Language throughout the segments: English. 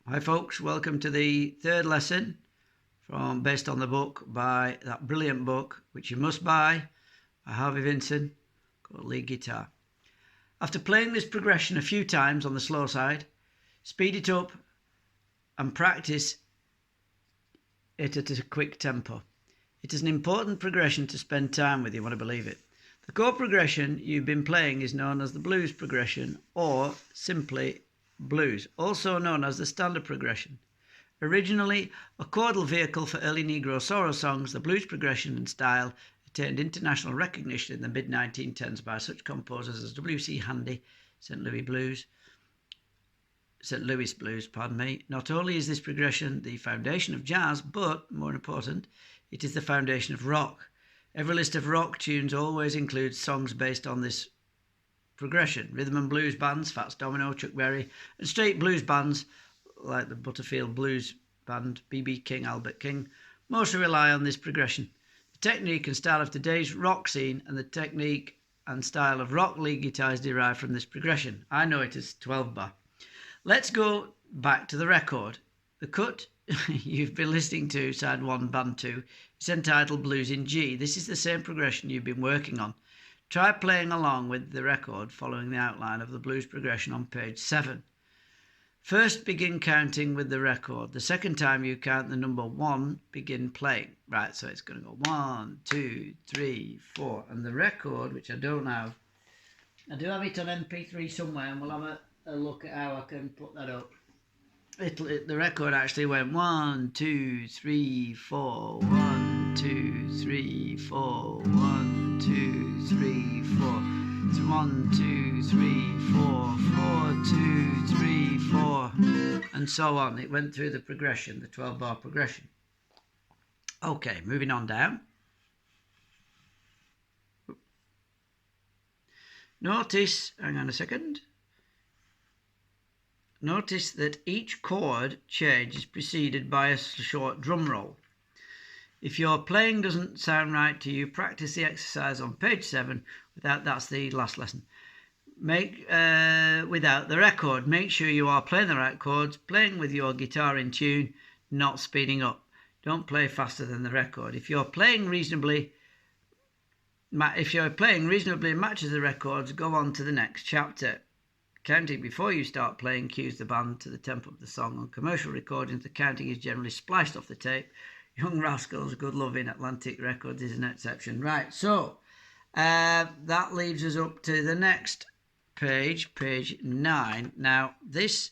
Hi folks, welcome to the third lesson based on the book by that brilliant book, which you must buy, by Harvey Vinson, called Lead Guitar. After playing this progression a few times on the slow side, speed it up and practice it at a quick tempo. It is an important progression to spend time with, you want to believe it. The chord progression you've been playing is known as the blues progression, or simply blues, also known as the standard progression. Originally a chordal vehicle for early Negro sorrow songs, the blues progression and style attained international recognition in the mid-1910s by such composers as W.C. Handy, St. Louis Blues. Not only is this progression the foundation of jazz, but, more important, it is the foundation of rock. Every list of rock tunes always includes songs based on this progression. Rhythm and blues bands, Fats Domino, Chuck Berry, and straight blues bands like the Butterfield Blues Band, B.B. King, Albert King, mostly rely on this progression. The technique and style of today's rock scene and the technique and style of rock lead guitars derive from this progression. I know it as 12-bar. Let's go back to the record. The cut you've been listening to, side 1, band 2, is entitled Blues in G. This is the same progression you've been working on. Try playing along with the record following the outline of the blues progression on page 7. First, begin counting with the record. The second time you count the number 1, begin playing. Right, so it's going to go 1, 2, 3, 4. And the record, which I don't have, I do have it on MP3 somewhere, and we'll have a look at how I can put that up. The record actually went 1, 2, 3, 4, 1, 2, 3, 4, 1, 2, 3, 4. It's 1, 2, 3, 4, 4, 2, 3, 4, and so on. It went through the progression, the 12-bar progression. Okay, moving on down. Notice, hang on a second. Notice that each chord change is preceded by a short drum roll. If your playing doesn't sound right to you, practice the exercise on page 7. That's the last lesson. Without the record. Make sure you are playing the right chords, playing with your guitar in tune, not speeding up. Don't play faster than the record. If you're playing reasonably matches the records, go on to the next chapter. Counting before you start playing cues the band to the tempo of the song. On commercial recordings, the counting is generally spliced off the tape. Young Rascals, Good Loving, Atlantic Records is an exception. Right, so that leaves us up to the next page, page 9. Now, this,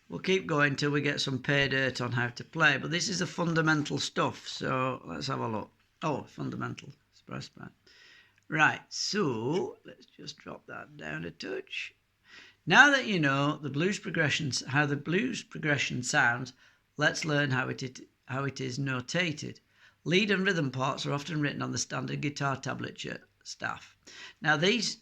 we'll keep going till we get some pay dirt on how to play, but this is the fundamental stuff, so let's have a look. Oh, fundamental, express band. Right, so let's just drop that down a touch. Now that you know the blues progressions, how the blues progression sounds, let's learn how it is notated. Lead and rhythm parts are often written on the standard guitar tablature staff. Now these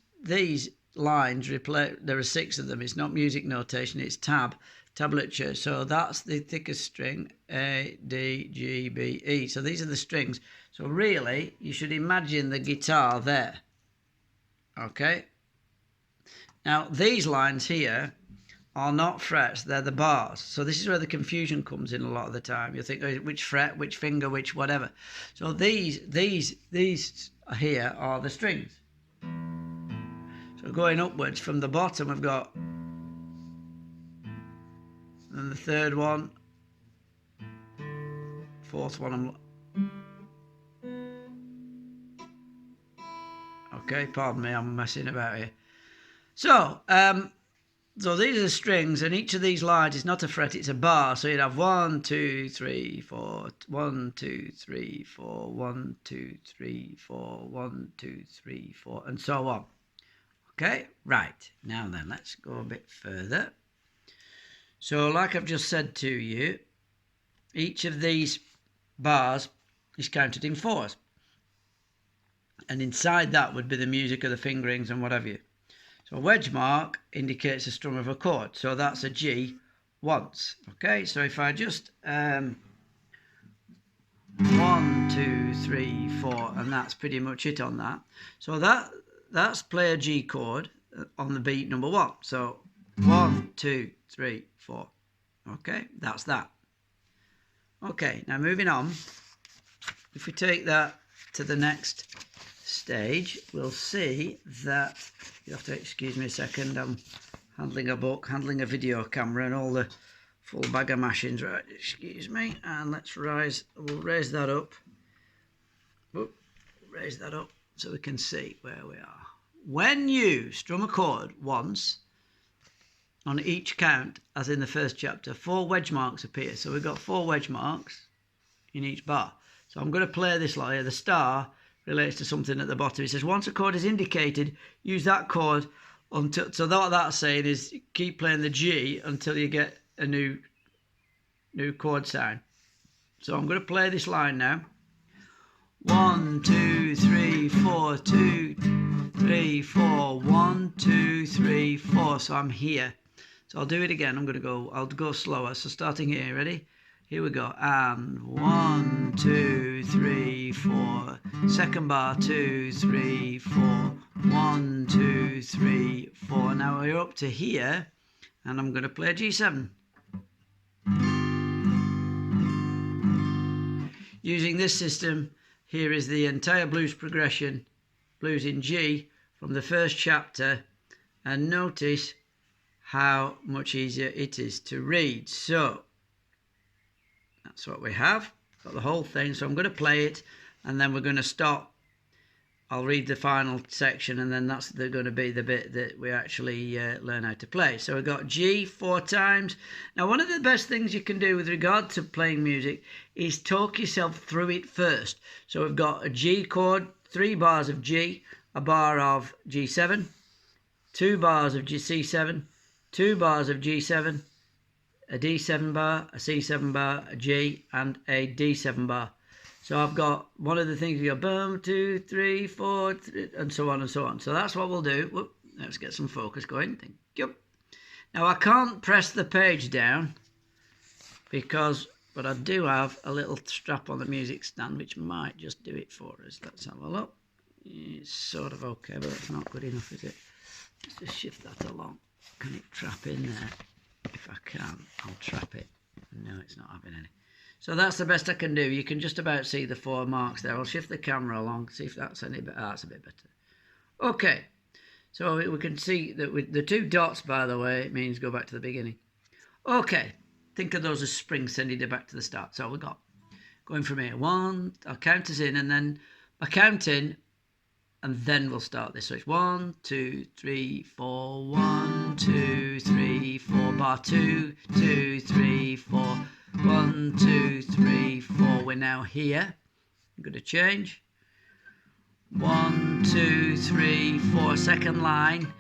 lines there are 6 of them. It's not music notation, it's tablature. So that's the thickest string, A, D, G, B, E. So these are the strings. So really, you should imagine the guitar there. Okay? Now, these lines here are not frets, they're the bars. So this is where the confusion comes in a lot of the time. You think, oh, which fret, which finger, which whatever. So these here are the strings. So going upwards from the bottom, we've got, and the third one, fourth one, okay, pardon me, I'm messing about here. So these are the strings, and each of these lines is not a fret, it's a bar. So you'd have 1, 2, 3, 4, 1, 2, 3, 4, 1, 2, 3, 4, 1, 2, 3, 4, and so on. Okay, right. Now then, let's go a bit further. So like I've just said to you, each of these bars is counted in 4s. And inside that would be the music of the fingerings and whatever you. So a wedge mark indicates a strum of a chord. So that's a G once. Okay, so if I just 1, 2, 3, 4, and that's pretty much it on that. So that's play a G chord on the beat number 1. So 1, 2, 3, 4. Okay, that's that. Okay, now moving on. If we take that to the next stage, we'll see that, you have to excuse me a second, I'm handling a book, handling a video camera and all the full bag of mashings, right, excuse me, and we'll raise that up. Oop, raise that up so we can see where we are. When you strum a chord once, on each count, as in the first chapter, 4 wedge marks appear. So we've got 4 wedge marks in each bar. So I'm going to play this like here. The star relates to something at the bottom. It says, once a chord is indicated, use that chord until... So what that's saying is keep playing the G until you get a new chord sound. So I'm going to play this line now. 1, 2, 3, 4, 2, 3, 4, 1, 2, 3, 4. So I'm here. So I'll do it again. I'll go slower. So starting here, ready? Here we go. And 1, 2, 3, 4. Second bar, 2, 3, 4. 1, 2, 3, 4. Now we're up to here, and I'm going to play G7. Using this system, here is the entire blues progression, blues in G, from the first chapter, and notice how much easier it is to read. So that's what we have, got the whole thing. So I'm going to play it and then we're going to stop. I'll read the final section and then that's going to be the bit that we actually learn how to play. So we've got G 4 times. Now one of the best things you can do with regard to playing music is talk yourself through it first. So we've got a G chord, 3 bars of G, a bar of G7, 2 bars of C7, 2 bars of G7, a D7 bar, a C7 bar, a G, and a D7 bar. So I've got one of the things, you go boom, 2, 3, 4, and so on and so on. So that's what we'll do. Whoop, let's get some focus going. Thank you. Now I can't press the page down but I do have a little strap on the music stand which might just do it for us. Let's have a look. It's sort of okay, but it's not good enough, is it? Let's just shift that along. Can it trap in there? If I can, I'll trap it. No, it's not having any. So that's the best I can do. You can just about see the 4 marks there. I'll shift the camera along, see if that's any better. That's a bit better. Okay, so we can see that with the 2 dots, by the way, it means go back to the beginning. Okay, think of those as springs sending you back to the start. So we've got going from here. 1, I'll count us in, and then I count in, and then we'll start this. So it's 1, 2, 3, 4, 1, 2, 3, 4, bar 2, 2, 3, 4, 1, 2, 3, 4. We're now here. I'm going to change. 1, 2, 3, 4. Second line.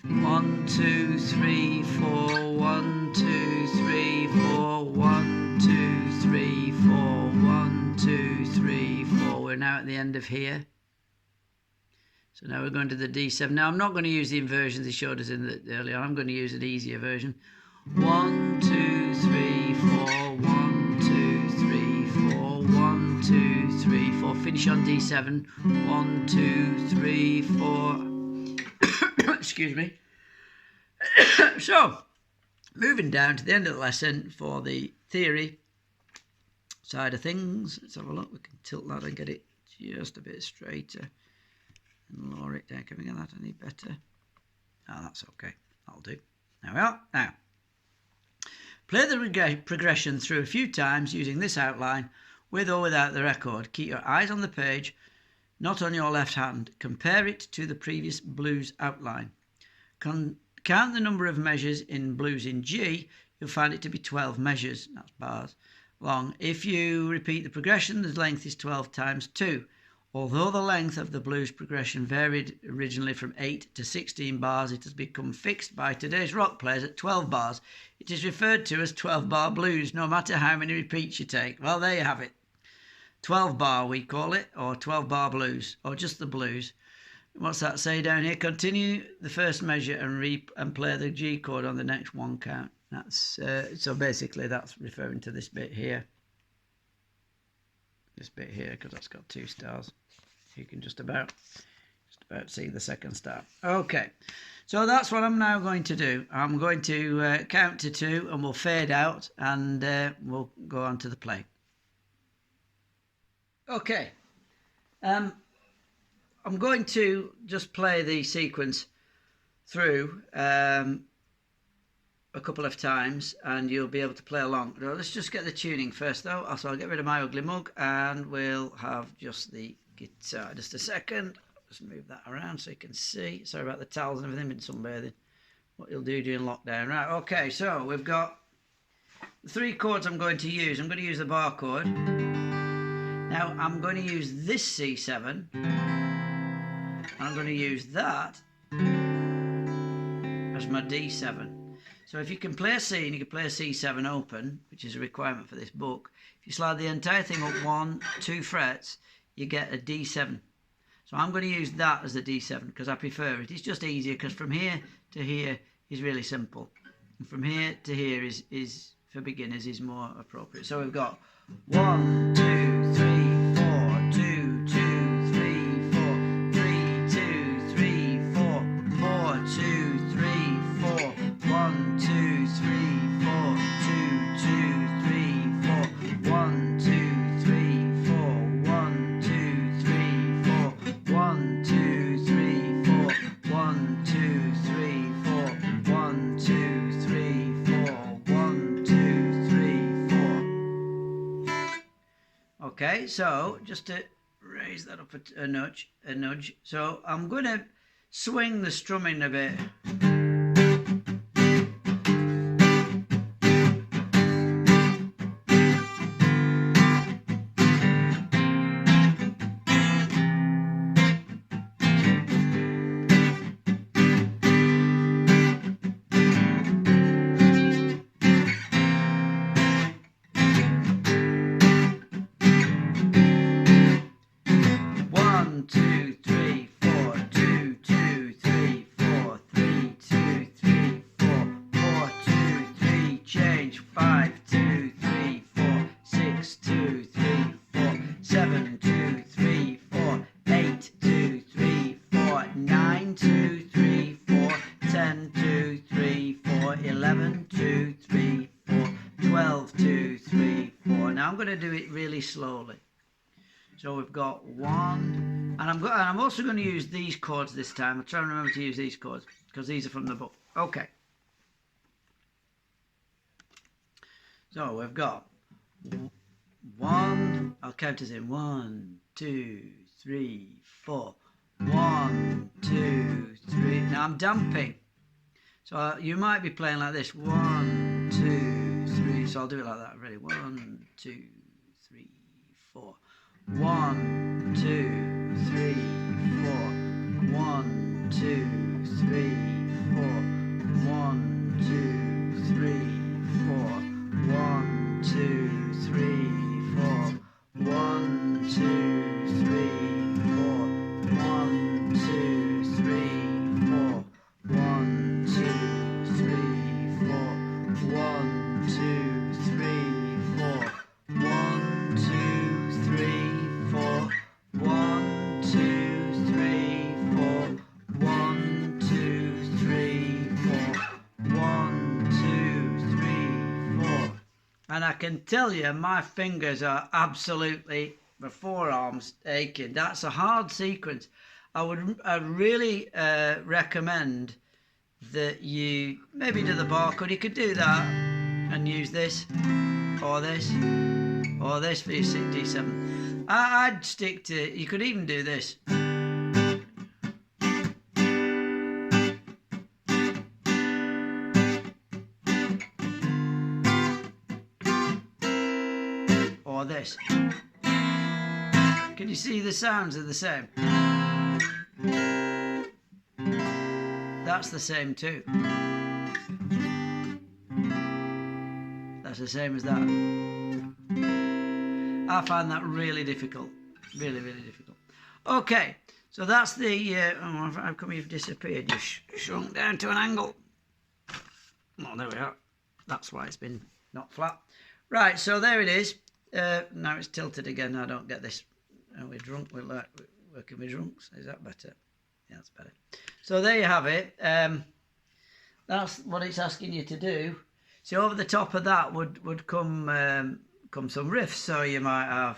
1, 2, 3, 4. 1, 2, 3, 4. 1, 2, 3, 4. 1, 2, 3, 4. We're now at the end of here. So now we're going to the D7. Now I'm not going to use the inversions he showed us in earlier. I'm going to use an easier version. 1, 2, 3, 4. 1, 2, 3, 4. 1, 2, 3, 4. Finish on D7. 1, 2, 3, 4. Excuse me. So, moving down to the end of the lesson for the theory side of things. Let's have a look. We can tilt that and get it just a bit straighter. And lower it down. Can we get that any better? Oh, that's okay. That'll do. There we are. Now, play the progression through a few times using this outline, with or without the record. Keep your eyes on the page, not on your left hand. Compare it to the previous blues outline. Count the number of measures in blues in G. You'll find it to be 12 measures. That's bars long. If you repeat the progression, the length is 12 times 2. Although the length of the blues progression varied originally from 8 to 16 bars, it has become fixed by today's rock players at 12 bars. It is referred to as 12-bar blues, no matter how many repeats you take. Well, there you have it. 12-bar we call it, or 12-bar blues, or just the blues. What's that say down here? Continue the first measure and play the G chord on the next one count. That's so basically that's referring to this bit here. This bit here, because that's got 2 stars. You can just about about C, the second star. Okay, so that's what I'm now going to do. I'm going to count to 2 and we'll fade out and we'll go on to the play. Okay, I'm going to just play the sequence through a couple of times and you'll be able to play along. Now, let's just get the tuning first though. So I'll get rid of my ugly mug and we'll have just the guitar. Just a second. Just move that around so you can see. Sorry about the towels and everything, been sunbathing. What you'll do during lockdown. Right, okay, so we've got the 3 chords I'm going to use. I'm going to use the bar chord. Now I'm going to use this C7 and I'm going to use that as my D7. So if you can play a C and you can play a C7 open, which is a requirement for this book, if you slide the entire thing up 1, 2 frets, you get a D7. So I'm going to use that as the D7 because I prefer it. It's just easier because from here to here is really simple. And from here to here is for beginners is more appropriate. So we've got 1, 2, 3, 4, 2, 2, 3, 4, 3, 2, 3, 4, 4, 2, 3, 4, 1, 2, 3, 4, 2, 2, 3, 4, 1, 2, 3, 4, 1, 2, 3, 4, 1, 2, 3, 4, 1, 2, 3, 4, 1, 2, 3, 4, 1, 2, 3, 4. Okay, so just to raise that up a nudge. So I'm going to swing the strumming a bit. Do it really slowly. So we've got 1, and I'm also going to use these chords this time. I'll try and remember to use these chords because these are from the book. Okay. So we've got 1. I'll count us in 1, 2, 3, 4. 1, 2, 3. Now I'm damping. So you might be playing like this. 1, 2, 3. So I'll do it like that. Ready? 1, 2, 3, 4. 1, 2, 3, 4. 1, 2, 3, 4. 1, 2, 3, 4. 1, 2, 3, 4. 1, 2, 3, 4. 1, 2, 3, 4. 1, 2, 3, 4. 1, 2, 3, 4. 1, 2, 3, 4. 1, 2, 3, 4. 1, 2, 3, 4. 1, 2, 3, 4. And I can tell you my fingers are absolutely, my forearms aching. That's a hard sequence. I'd really recommend that you maybe do the bar chord. You could do that and use this or this or this for your D7. I'd stick to, you could even do this. Or this. Can you see the sounds are the same? That's the same too. That's the same as that. I find that really difficult. Really, really difficult. Okay, so that's the... how come you've disappeared? You've shrunk down to an angle. Oh, there we are. That's why it's been not flat. Right, so there it is. Now it's tilted again. I don't get this. We're drunk. We're working with drunks. Is that better? Yeah, that's better. So there you have it. That's what it's asking you to do. So over the top of that would come some riffs. So you might have.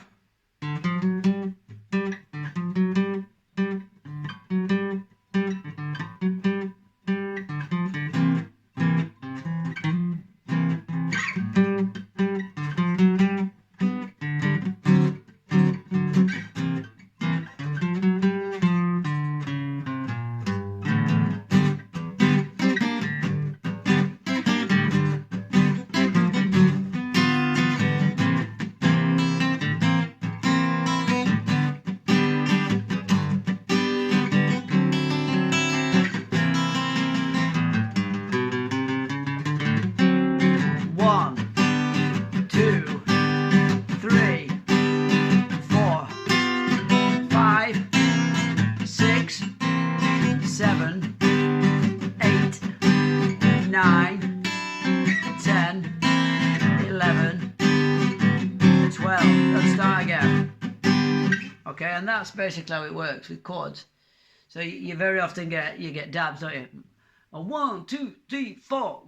Okay, and that's basically how it works with chords. So you very often get dabs, don't you? A 1, 2, 3, 4.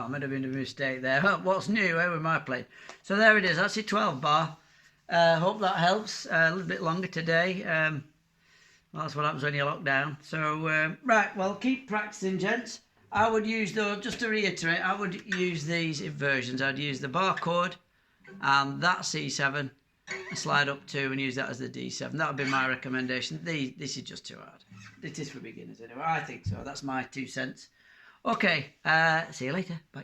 Might have been a mistake there. What's new with my playing? So there it is. That's your 12 bar. Hope that helps. A little bit longer today. Well, that's what happens when you lock down. So right, well, keep practicing, gents. I would use, though, just to reiterate, I would use these inversions. I'd use the bar chord and that C7, and slide up 2 and use that as the D7. That would be my recommendation. This is just too hard. It is for beginners anyway. I think so. That's my 2 cents. Okay, see you later. Bye.